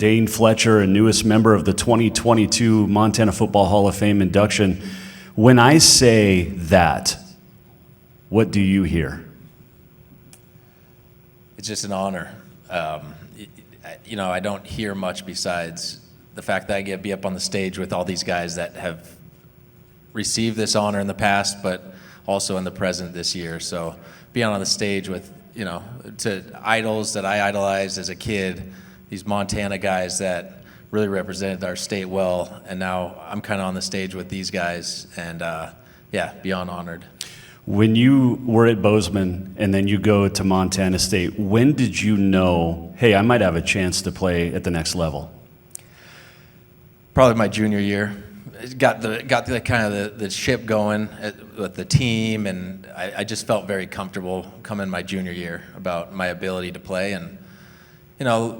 Dane Fletcher, a newest member of the 2022 Montana Football Hall of Fame induction. When I say that, what do you hear? It's just an honor. I don't hear much besides the fact that I get to be up on the stage with all these guys that have received this honor in the past, but also in the present this year. So being on the stage with, to idols that I idolized as a kid, these Montana guys that really represented our state well, and now I'm kind of on the stage with these guys, and beyond honored. When you were at Bozeman and then you go to Montana State, when did you know, hey, I might have a chance to play at the next level? Probably my junior year. Got the kind of the ship going with the team, and I just felt very comfortable coming my junior year about my ability to play. And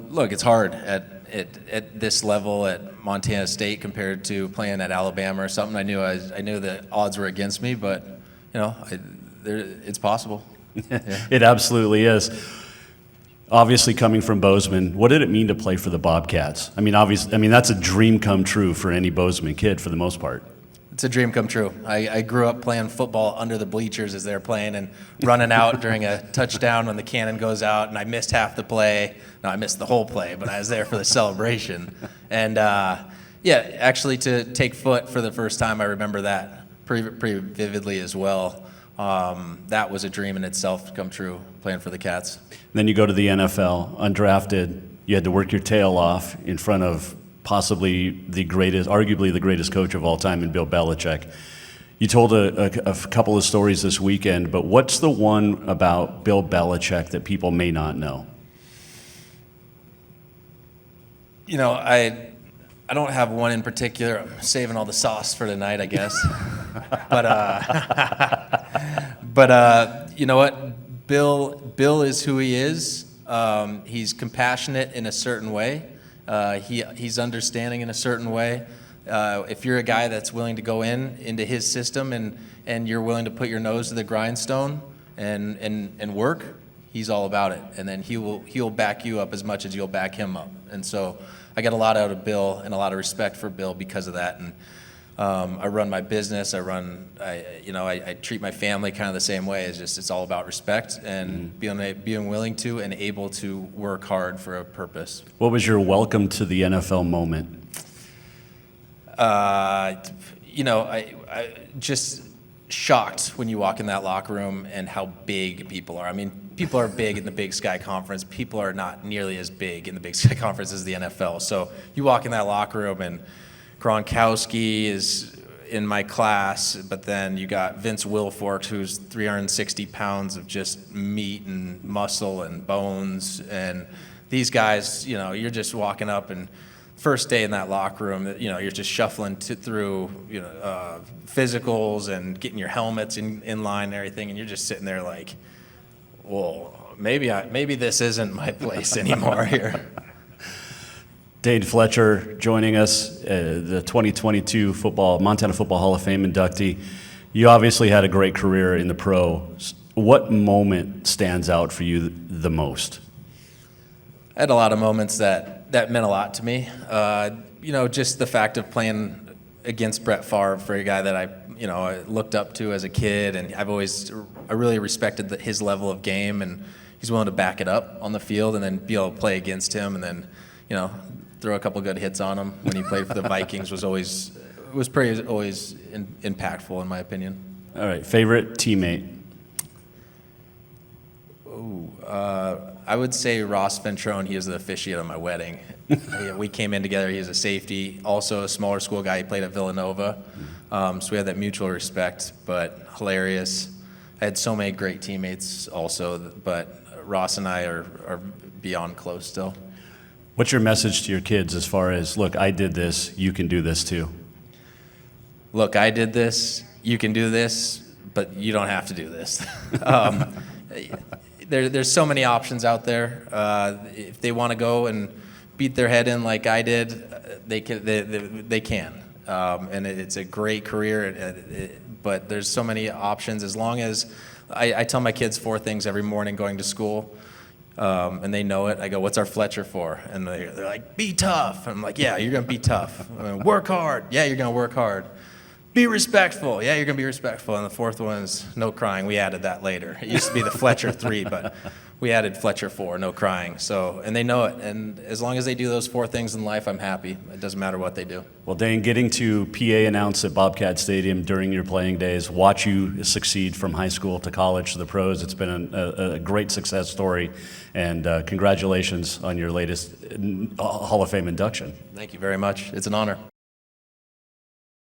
look, it's hard at this level at Montana State compared to playing at Alabama or something. I knew the odds were against me, but it's possible. Yeah. It absolutely is. Obviously, coming from Bozeman, what did it mean to play for the Bobcats? I mean, that's a dream come true for any Bozeman kid for the most part. It's a dream come true. I grew up playing football under the bleachers as they're playing and running out during a touchdown when the cannon goes out, and I missed half the play. No, I missed the whole play, but I was there for the celebration. And, actually to take foot for the first time, I remember that pretty vividly as well. That was a dream in itself to come true, playing for the Cats. Then you go to the NFL, undrafted. You had to work your tail off in front of possibly arguably the greatest coach of all time in Bill Belichick. You told a couple of stories this weekend, but what's the one about Bill Belichick that people may not know? I don't have one in particular. I'm saving all the sauce for tonight, I guess. But you know what? Bill is who he is. He's compassionate in a certain way. He's understanding in a certain way. If you're a guy that's willing to go into his system and you're willing to put your nose to the grindstone and work, he's all about it. And then he'll back you up as much as you'll back him up. And so I got a lot out of Bill and a lot of respect for Bill because of that. And I run my business. I treat my family kind of the same way. It's all about respect and being willing to and able to work hard for a purpose. What was your welcome to the NFL moment? I just shocked when you walk in that locker room and how big people are. I mean, people are big in the Big Sky Conference. People are not nearly as big in the Big Sky Conference as the NFL. So you walk in that locker room and Gronkowski is in my class, but then you got Vince Wilfork, who's 360 pounds of just meat and muscle and bones. And these guys, you're just walking up, and first day in that locker room, you're just shuffling through, physicals and getting your helmets in line and everything, and you're just sitting there like, whoa, maybe this isn't my place anymore here. Dane Fletcher joining us, the 2022 Montana Football Hall of Fame inductee. You obviously had a great career in the pros. What moment stands out for you the most? I had a lot of moments that meant a lot to me. Just the fact of playing against Brett Favre, for a guy that I looked up to as a kid, and I really respected his level of game, and he's willing to back it up on the field, and then be able to play against him, and then throw a couple good hits on him when he played for the Vikings was always impactful in my opinion. All right, favorite teammate? I would say Ross Ventrone. He was the officiant of my wedding. We came in together. He was a safety, also a smaller school guy. He played at Villanova, so we had that mutual respect. But hilarious. I had so many great teammates also, but Ross and I are beyond close still. What's your message to your kids as far as, look, I did this, you can do this too? Look, I did this, you can do this, but you don't have to do this. There's so many options out there. If they want to go and beat their head in like I did, they can. And it's a great career, but there's so many options. As long as I tell my kids 4 things every morning going to school. and they know it. I go, what's our Fletcher for? And they're like, be tough. And I'm like, yeah, you're going to be tough. Work hard. Yeah, you're going to work hard. Be respectful. Yeah, you're going to be respectful. And the fourth one is no crying. We added that later. It used to be the Fletcher 3, but we added Fletcher 4, no crying. So, and they know it. And as long as they do those 4 things in life, I'm happy. It doesn't matter what they do. Well, Dane, getting to PA announce at Bobcat Stadium during your playing days, watch you succeed from high school to college to the pros, it's been a great success story. And congratulations on your latest Hall of Fame induction. Thank you very much. It's an honor.